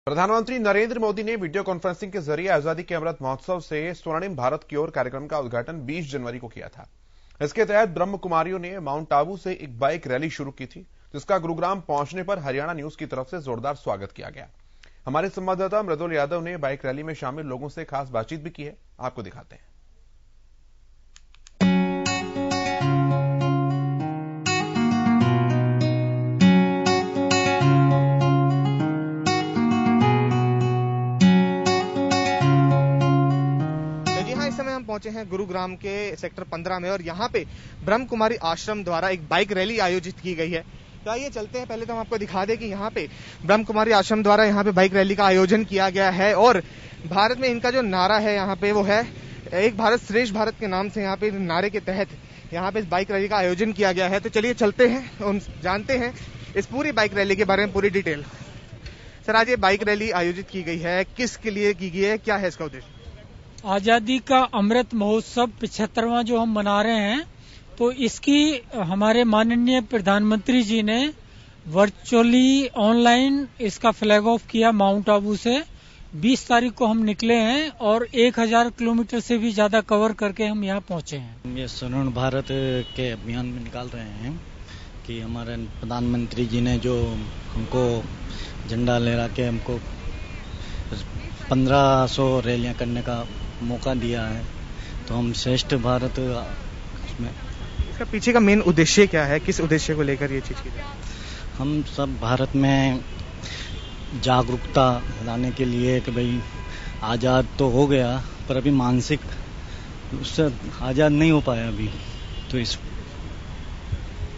प्रधानमंत्री नरेंद्र मोदी ने video conferencing के जरिए आजादी के अमृत महोत्सव से स्वर्णिम भारत की ओर कार्यक्रम का उद्घाटन 20 जनवरी को किया था। इसके तहत ब्रह्म कुमारियों ने माउंट आबू से एक बाइक रैली शुरू की थी, जिसका गुरुग्राम पहुंचने पर हरियाणा न्यूज की तरफ से जोरदार स्वागत किया गया। हमारे संवाददाता मृदुल यादव ने बाइक रैली में शामिल लोगों से खास बातचीत भी की है, आपको दिखाते हैं। हम पहुंचे हैं गुरुग्राम के सेक्टर 15 में और यहाँ पे ब्रह्म कुमारी आश्रम द्वारा एक बाइक रैली आयोजित की गई है। तो आइए चलते हैं, पहले तो हम आपको दिखा दें कि यहाँ पे ब्रह्म कुमारी आश्रम द्वारा यहाँ पे बाइक रैली का आयोजन किया गया है और भारत में इनका जो नारा है यहाँ पे वो है एक भारत श्रेष्ठ भारत के नाम से यहाँ पे नारे के तहत यहाँ पे इस बाइक रैली का आयोजन किया गया है। तो चलिए चलते हैं और जानते हैं इस पूरी बाइक रैली के बारे में पूरी डिटेल। सर, आज ये बाइक रैली आयोजित की गई है, किसके लिए की गई है, क्या है इसका उद्देश्य? आजादी का अमृत महोत्सव 75वां जो हम मना रहे हैं, तो इसकी हमारे माननीय प्रधानमंत्री जी ने वर्चुअली ऑनलाइन इसका फ्लैग ऑफ किया। माउंट आबू से 20 तारीख को हम निकले हैं और 1000 किलोमीटर से भी ज्यादा कवर करके हम यहाँ पहुंचे हैं। ये स्वर्णिम भारत के अभियान में निकाल रहे हैं कि हमारे प्रधानमंत्री जी ने जो हमको झंडा लहरा के हमको 1500 रैलियां करने का मौका दिया है, तो हम श्रेष्ठ भारत में। इसका पीछे का मेन उद्देश्य क्या है, किस उद्देश्य को लेकर ये चीज की जाए? हम सब भारत में जागरूकता लाने के लिए कि भाई आज़ाद तो हो गया पर अभी मानसिक उससे आज़ाद नहीं हो पाया अभी। तो इस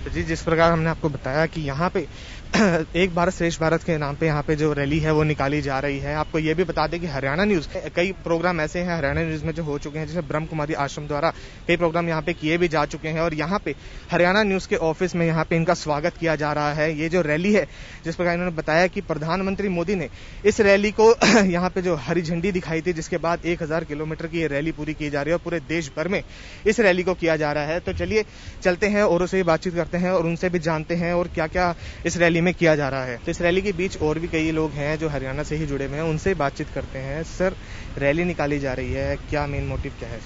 जी, जिस प्रकार हमने आपको बताया कि यहाँ पे एक भारत श्रेष्ठ भारत के नाम पे यहाँ पे जो रैली है वो निकाली जा रही है। आपको ये भी बता दें कि हरियाणा न्यूज कई प्रोग्राम ऐसे हैं हरियाणा न्यूज में जो हो चुके हैं, जैसे ब्रह्म कुमारी आश्रम द्वारा कई प्रोग्राम यहाँ पे किए भी जा चुके हैं और यहाँ पे हरियाणा न्यूज के ऑफिस में यहाँ पे इनका स्वागत किया जा रहा है। ये जो रैली है, जिस प्रकार इन्होंने बताया कि प्रधानमंत्री मोदी ने इस रैली को यहाँ पे जो हरी झंडी दिखाई थी, जिसके बाद 1000 किलोमीटर की ये रैली पूरी की जा रही है और पूरे देश भर में इस रैली को किया जा रहा है। तो चलिए चलते हैं और उससे बातचीत करते हैं और उनसे भी जानते हैं और क्या क्या इस रैली में किया जा रहा है। तो इस रैली के बीच और भी कई लोग हैं जो हरियाणा से ही जुड़े हुए हैं, उनसे बातचीत करते हैं। सर, रैली निकाली जा रही है, क्या मेन मोटिव क्या है?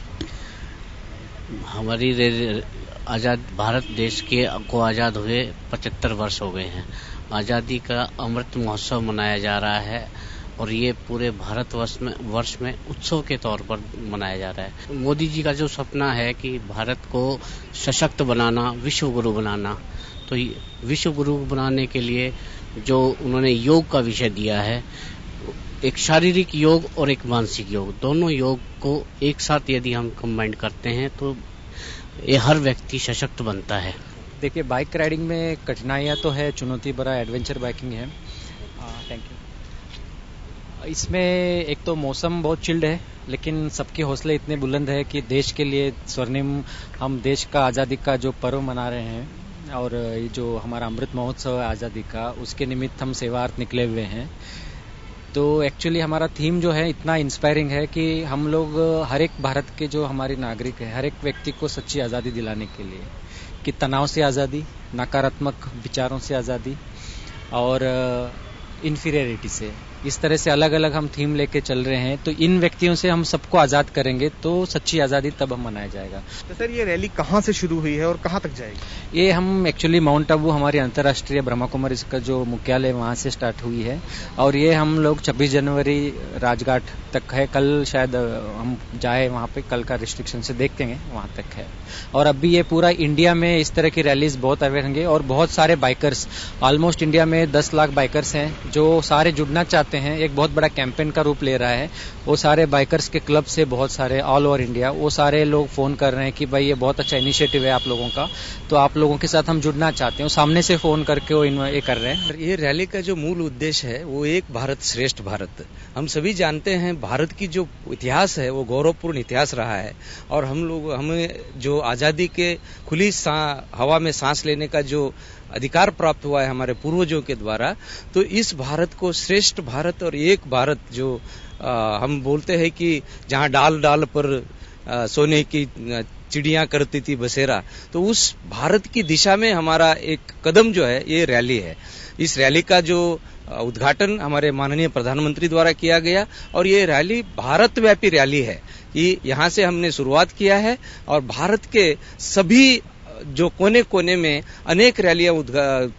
हमारी आजाद भारत देश के को आजाद हुए 75 वर्ष हो गए हैं। आजादी का अमृत महोत्सव मनाया जा रहा है और ये पूरे भारत वर्ष में उत्सव के तौर पर मनाया जा रहा है। मोदी जी का जो सपना है कि भारत को सशक्त बनाना, विश्व गुरु बनाना, तो विश्व गुरु बनाने के लिए जो उन्होंने योग का विषय दिया है, एक शारीरिक योग और एक मानसिक योग, दोनों योग को एक साथ यदि हम कंबाइन करते हैं तो ये हर व्यक्ति सशक्त बनता है। देखिए, बाइक राइडिंग में कठिनाइयाँ तो है, चुनौती भरा एडवेंचर बाइकिंग है। Thank you. इसमें एक तो मौसम बहुत चिल्ड है, लेकिन सबके हौसले इतने बुलंद है कि देश के लिए स्वर्णिम हम देश का आज़ादी का जो पर्व मना रहे हैं और ये जो हमारा अमृत महोत्सव है आज़ादी का, उसके निमित्त हम सेवार्थ निकले हुए हैं। तो एक्चुअली हमारा थीम जो है इतना इंस्पायरिंग है कि हम लोग हर एक भारत के जो हमारे नागरिक है, हर एक व्यक्ति को सच्ची आज़ादी दिलाने के लिए, कि तनाव से आज़ादी, नकारात्मक विचारों से आज़ादी और इन्फीरियरिटी से, इस तरह से अलग अलग हम थीम लेके चल रहे हैं। तो इन व्यक्तियों से हम सबको आज़ाद करेंगे तो सच्ची आज़ादी तब हम मनाया जाएगा। तो सर, ये रैली कहाँ से शुरू हुई है और कहाँ तक जाएगी? ये हम एक्चुअली माउंट आबू हमारी अंतर्राष्ट्रीय ब्रह्मा कुमारी का जो मुख्यालय वहाँ से स्टार्ट हुई है और ये हम लोग 26 जनवरी राजघाट तक है। कल शायद हम जाए वहाँ पे, कल का रिस्ट्रिक्शन से देखते हैं, वहाँ तक है। और अभी ये पूरा इंडिया में इस तरह की रैलीज बहुत आवेंगे और बहुत सारे बाइकर्स, ऑलमोस्ट इंडिया में 10 लाख बाइकर्स हैं जो सारे जुड़ना चाहते हैं। एक बहुत बड़ा कैंपेन का रूप ले रहा है। वो सारे बाइकर्स के क्लब से बहुत सारे ऑल ओवर इंडिया, वो सारे लोग फोन कर रहे हैं कि भाई ये बहुत अच्छा इनिशिएटिव है आप लोगों का, तो आप लोगों के साथ हम जुड़ना चाहते हैं। सामने से फोन करके वो ये कर रहे हैं। ये रैली का जो मूल उद्देश्य है वो एक भारत श्रेष्ठ भारत। हम सभी जानते हैं भारत की जो इतिहास है वो गौरवपूर्ण इतिहास रहा है और हमें जो आजादी के खुली हवा में सांस लेने का जो अधिकार प्राप्त हुआ है हमारे पूर्वजों के द्वारा, तो इस भारत को श्रेष्ठ भारत और एक भारत जो हम बोलते हैं कि जहां डाल डाल पर सोने की चिड़ियां करती थी बसेरा, तो उस भारत की दिशा में हमारा एक कदम जो है ये रैली है। इस रैली का जो उद्घाटन हमारे माननीय प्रधानमंत्री द्वारा किया गया और ये रैली भारत व्यापी रैली है। ये यहाँ से हमने शुरुआत किया है और भारत के सभी जो कोने कोने में अनेक रैलियां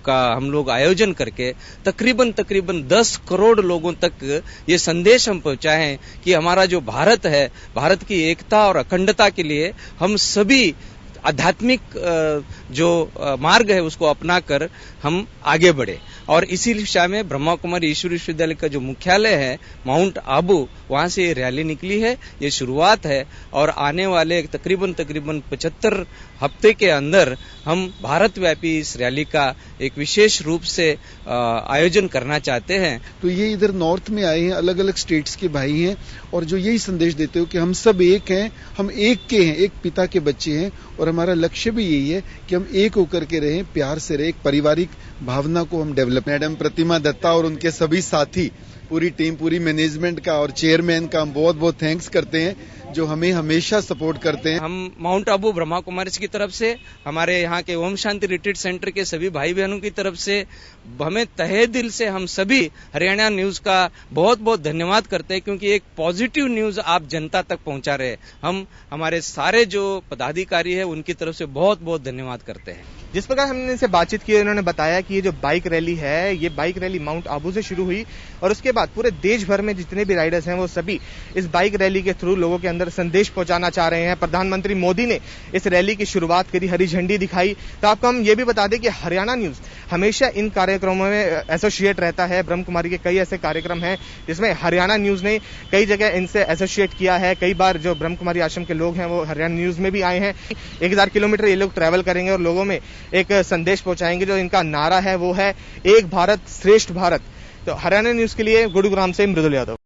का हम लोग आयोजन करके तकरीबन 10 करोड़ लोगों तक ये संदेश हम पहुंचाए हैं कि हमारा जो भारत है, भारत की एकता और अखंडता के लिए हम सभी आध्यात्मिक जो मार्ग है उसको अपनाकर हम आगे बढ़े। और इसी दिशा में ब्रह्मा कुमारी ईश्वर विश्वविद्यालय का जो मुख्यालय है माउंट आबू, वहां से ये रैली निकली है। ये शुरुआत है और आने वाले तकरीबन 75 हफ्ते के अंदर हम भारत व्यापी इस रैली का एक विशेष रूप से आयोजन करना चाहते हैं। तो ये इधर नॉर्थ में आए हैं, अलग अलग स्टेट्स के भाई हैं और जो यही संदेश देते हो कि हम सब एक हैं, हम एक के हैं, एक पिता के बच्चे हैं और हमारा लक्ष्य भी यही है कि हम एक होकर के रहें, प्यार से रहें, एक पारिवारिक भावना को हम डेवलप। मैडम प्रतिमा दत्ता और उनके सभी साथी, पूरी टीम, पूरी मैनेजमेंट का और चेयरमैन का हम बहुत बहुत थैंक्स करते हैं जो हमें हमेशा सपोर्ट करते हैं। हम माउंट आबू ब्रह्मा कुमारीज की तरफ से, हमारे यहाँ के ओम शांति रिट्रीट सेंटर के सभी भाई बहनों की तरफ से हमें तहे दिल से हम सभी हरियाणा न्यूज का बहुत बहुत धन्यवाद करते हैं क्योंकि एक पॉजिटिव न्यूज आप जनता तक पहुंचा रहे हैं। हम हमारे सारे जो पदाधिकारी है उनकी तरफ से बहुत बहुत धन्यवाद करते हैं। जिस प्रकार हमने इनसे बातचीत की, इन्होंने बताया कि ये जो बाइक रैली है, ये बाइक रैली माउंट आबू से शुरू हुई और उसके बाद पूरे देश भर में जितने भी राइडर्स हैं वो सभी इस बाइक रैली के थ्रू लोगों के अंदर संदेश पहुंचाना चाह रहे हैं। प्रधानमंत्री मोदी ने इस रैली की शुरुआत करी, हरी झंडी दिखाई। तो आपको हम ये भी बता दें कि हरियाणा न्यूज हमेशा इन कार्यक्रमों में एसोसिएट रहता है। ब्रह्म कुमारी के कई ऐसे कार्यक्रम हैं जिसमें हरियाणा न्यूज ने कई जगह इनसे एसोसिएट किया है। कई बार जो ब्रह्म कुमारी आश्रम के लोग हैं वो हरियाणा न्यूज में भी आए हैं। 1000 किलोमीटर ये लोग ट्रैवल करेंगे और लोगों में एक संदेश पहुंचाएंगे। जो इनका नारा है वो है एक भारत श्रेष्ठ भारत। तो हरियाणा न्यूज के लिए गुरुग्राम से मृदुल यादव।